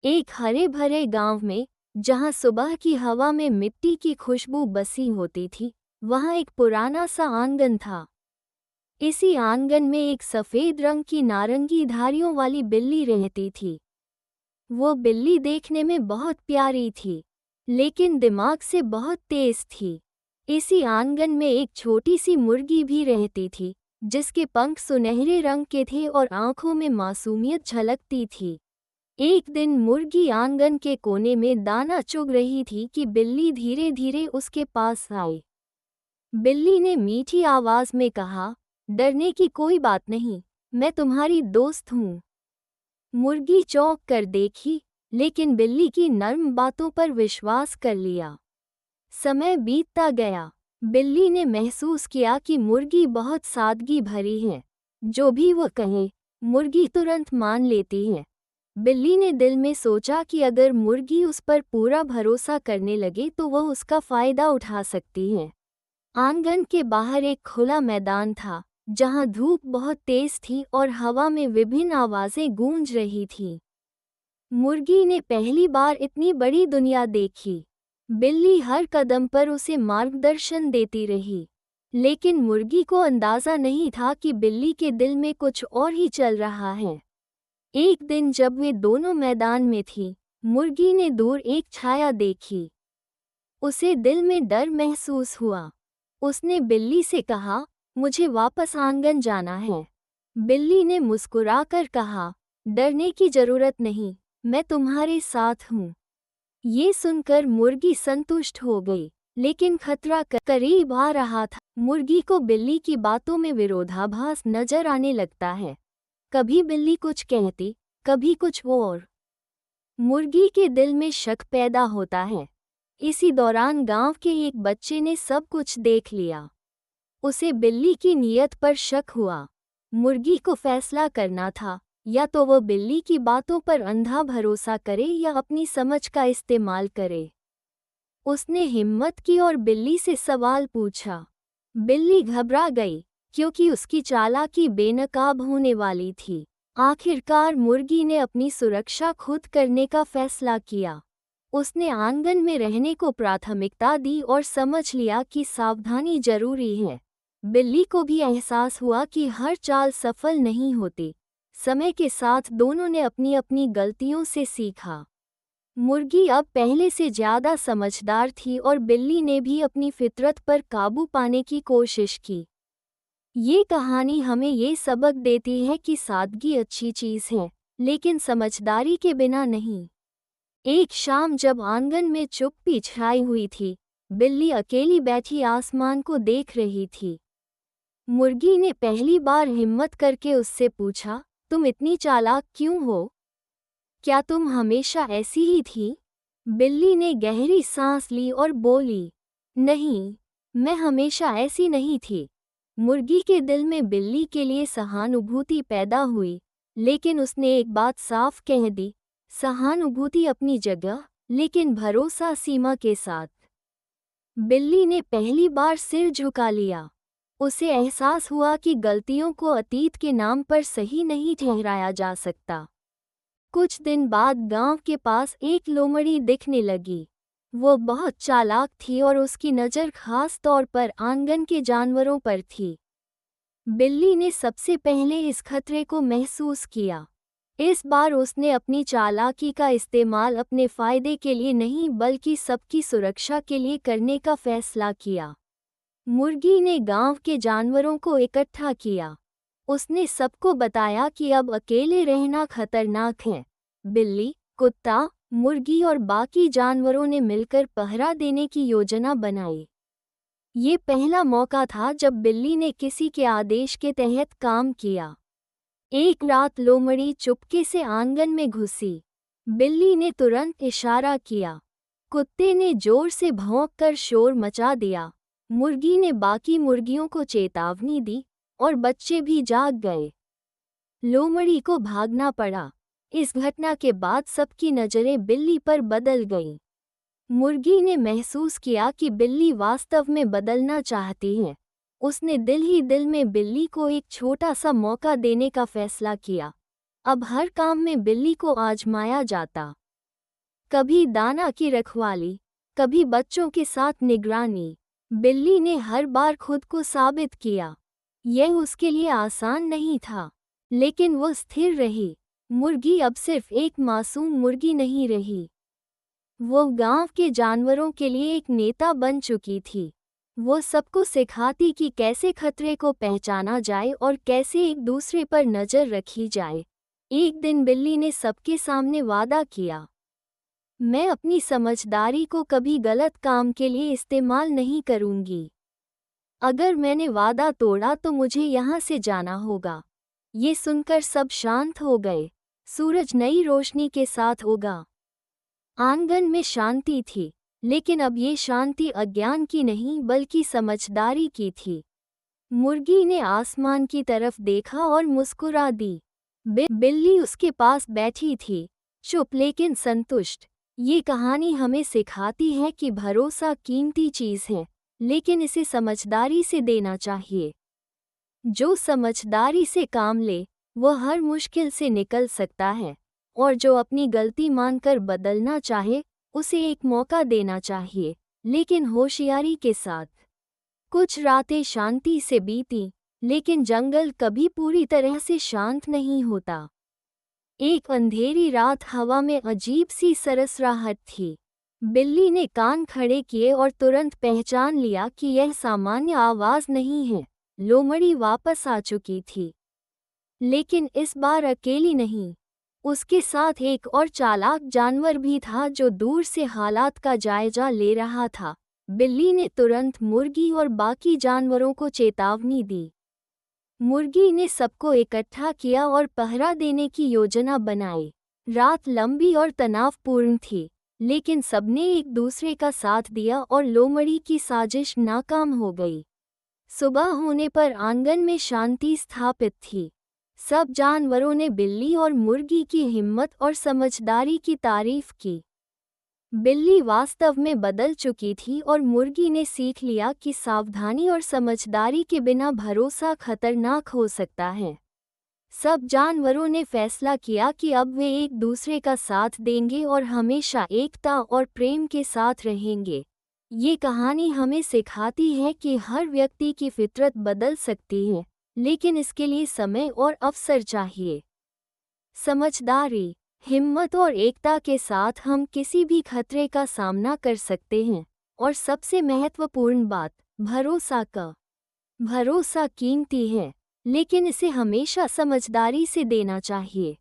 एक हरे भरे गांव में, जहां सुबह की हवा में मिट्टी की खुशबू बसी होती थी, वहां एक पुराना सा आंगन था। इसी आंगन में एक सफेद रंग की नारंगी धारियों वाली बिल्ली रहती थी। वो बिल्ली देखने में बहुत प्यारी थी, लेकिन दिमाग से बहुत तेज थी। इसी आंगन में एक छोटी सी मुर्गी भी रहती थी, जिसके पंख सुनहरे रंग के थे और आंखों में मासूमियत झलकती थी। एक दिन मुर्गी आंगन के कोने में दाना चुग रही थी कि बिल्ली धीरे धीरे उसके पास आई। बिल्ली ने मीठी आवाज में कहा, डरने की कोई बात नहीं, मैं तुम्हारी दोस्त हूँ। मुर्गी चौंक कर देखी, लेकिन बिल्ली की नर्म बातों पर विश्वास कर लिया। समय बीतता गया। बिल्ली ने महसूस किया कि मुर्गी बहुत सादगी भरी है। जो भी वो कहे, मुर्गी तुरंत मान लेती है। बिल्ली ने दिल में सोचा कि अगर मुर्गी उस पर पूरा भरोसा करने लगे तो वह उसका फायदा उठा सकती है। आंगन के बाहर एक खुला मैदान था, जहां धूप बहुत तेज थी और हवा में विभिन्न आवाजें गूंज रही थीं। मुर्गी ने पहली बार इतनी बड़ी दुनिया देखी। बिल्ली हर कदम पर उसे मार्गदर्शन देती रही, लेकिन मुर्गी को अंदाजा नहीं था कि बिल्ली के दिल में कुछ और ही चल रहा है। एक दिन जब वे दोनों मैदान में थीं, मुर्गी ने दूर एक छाया देखी। उसे दिल में डर महसूस हुआ। उसने बिल्ली से कहा, मुझे वापस आंगन जाना है। बिल्ली ने मुस्कुराकर कहा, डरने की जरूरत नहीं, मैं तुम्हारे साथ हूँ। ये सुनकर मुर्गी संतुष्ट हो गई, लेकिन खतरा करीब आ रहा था। मुर्गी को बिल्ली की बातों में विरोधाभास नजर आने लगता है। कभी बिल्ली कुछ कहती, कभी कुछ और। मुर्गी के दिल में शक पैदा होता है। इसी दौरान गांव के एक बच्चे ने सब कुछ देख लिया। उसे बिल्ली की नीयत पर शक हुआ। मुर्गी को फैसला करना था, या तो वो बिल्ली की बातों पर अंधा भरोसा करे या अपनी समझ का इस्तेमाल करे। उसने हिम्मत की और बिल्ली से सवाल पूछा। बिल्ली घबरा गई, क्योंकि उसकी चालाकी बेनकाब होने वाली थी। आखिरकार मुर्गी ने अपनी सुरक्षा खुद करने का फैसला किया। उसने आंगन में रहने को प्राथमिकता दी और समझ लिया कि सावधानी जरूरी है। बिल्ली को भी एहसास हुआ कि हर चाल सफल नहीं होती। समय के साथ दोनों ने अपनी अपनी गलतियों से सीखा। मुर्गी अब पहले से ज्यादा समझदार थी और बिल्ली ने भी अपनी फितरत पर काबू पाने की कोशिश की। ये कहानी हमें ये सबक देती है कि सादगी अच्छी चीज है, लेकिन समझदारी के बिना नहीं। एक शाम जब आंगन में चुप्पी छाई हुई थी, बिल्ली अकेली बैठी आसमान को देख रही थी। मुर्गी ने पहली बार हिम्मत करके उससे पूछा, तुम इतनी चालाक क्यों हो? क्या तुम हमेशा ऐसी ही थी? बिल्ली ने गहरी सांस ली और बोली, नहीं, मैं हमेशा ऐसी नहीं थी। मुर्गी के दिल में बिल्ली के लिए सहानुभूति पैदा हुई, लेकिन उसने एक बात साफ कह दी, सहानुभूति अपनी जगह, लेकिन भरोसा सीमा के साथ। बिल्ली ने पहली बार सिर झुका लिया। उसे एहसास हुआ कि गलतियों को अतीत के नाम पर सही नहीं ठहराया जा सकता। कुछ दिन बाद गांव के पास एक लोमड़ी दिखने लगी। वो बहुत चालाक थी और उसकी नज़र खास तौर पर आंगन के जानवरों पर थी। बिल्ली ने सबसे पहले इस खतरे को महसूस किया। इस बार उसने अपनी चालाकी का इस्तेमाल अपने फायदे के लिए नहीं बल्कि सबकी सुरक्षा के लिए करने का फैसला किया। मुर्गी ने गांव के जानवरों को इकट्ठा किया। उसने सबको बताया कि अब अकेले रहना खतरनाक है। बिल्ली, कुत्ता, मुर्गी और बाकी जानवरों ने मिलकर पहरा देने की योजना बनाई। ये पहला मौका था जब बिल्ली ने किसी के आदेश के तहत काम किया। एक रात लोमड़ी चुपके से आंगन में घुसी। बिल्ली ने तुरंत इशारा किया। कुत्ते ने जोर से भौंककर शोर मचा दिया। मुर्गी ने बाकी मुर्गियों को चेतावनी दी और बच्चे भी जाग गए। लोमड़ी को भागना पड़ा। इस घटना के बाद सबकी नज़रें बिल्ली पर बदल गईं। मुर्गी ने महसूस किया कि बिल्ली वास्तव में बदलना चाहती है। उसने दिल ही दिल में बिल्ली को एक छोटा सा मौका देने का फैसला किया। अब हर काम में बिल्ली को आजमाया जाता। कभी दाना की रखवाली, कभी बच्चों के साथ निगरानी। बिल्ली ने हर बार खुद को साबित किया। यह उसके लिए आसान नहीं था, लेकिन वो स्थिर रही। मुर्गी अब सिर्फ एक मासूम मुर्गी नहीं रही, वो गांव के जानवरों के लिए एक नेता बन चुकी थी। वो सबको सिखाती कि कैसे खतरे को पहचाना जाए और कैसे एक दूसरे पर नज़र रखी जाए। एक दिन बिल्ली ने सबके सामने वादा किया, मैं अपनी समझदारी को कभी गलत काम के लिए इस्तेमाल नहीं करूंगी। अगर मैंने वादा तोड़ा तो मुझे यहाँ से जाना होगा। ये सुनकर सब शांत हो गए। सूरज नई रोशनी के साथ उगा। आंगन में शांति थी, लेकिन अब ये शांति अज्ञान की नहीं बल्कि समझदारी की थी। मुर्गी ने आसमान की तरफ देखा और मुस्कुरा दी। बिल्ली उसके पास बैठी थी, चुप लेकिन संतुष्ट। ये कहानी हमें सिखाती है कि भरोसा कीमती चीज़ है, लेकिन इसे समझदारी से देना चाहिए। जो समझदारी से काम ले, वो हर मुश्किल से निकल सकता है, और जो अपनी गलती मानकर बदलना चाहे, उसे एक मौका देना चाहिए, लेकिन होशियारी के साथ। कुछ रातें शांति से बीती, लेकिन जंगल कभी पूरी तरह से शांत नहीं होता। एक अंधेरी रात हवा में अजीब सी सरसराहट थी। बिल्ली ने कान खड़े किए और तुरंत पहचान लिया कि यह सामान्य आवाज़ नहीं है। लोमड़ी वापस आ चुकी थी, लेकिन इस बार अकेली नहीं। उसके साथ एक और चालाक जानवर भी था जो दूर से हालात का जायजा ले रहा था। बिल्ली ने तुरंत मुर्गी और बाकी जानवरों को चेतावनी दी। मुर्गी ने सबको इकट्ठा किया और पहरा देने की योजना बनाई। रात लंबी और तनावपूर्ण थी, लेकिन सबने एक दूसरे का साथ दिया और लोमड़ी की साजिश नाकाम हो गई। सुबह होने पर आंगन में शांति स्थापित थी। सब जानवरों ने बिल्ली और मुर्गी की हिम्मत और समझदारी की तारीफ की। बिल्ली वास्तव में बदल चुकी थी और मुर्गी ने सीख लिया कि सावधानी और समझदारी के बिना भरोसा खतरनाक हो सकता है। सब जानवरों ने फैसला किया कि अब वे एक दूसरे का साथ देंगे और हमेशा एकता और प्रेम के साथ रहेंगे। ये कहानी हमें सिखाती है कि हर व्यक्ति की फितरत बदल सकती है, लेकिन इसके लिए समय और अवसर चाहिए। समझदारी, हिम्मत और एकता के साथ हम किसी भी खतरे का सामना कर सकते हैं। और सबसे महत्वपूर्ण बात, भरोसा कीमती है, लेकिन इसे हमेशा समझदारी से देना चाहिए।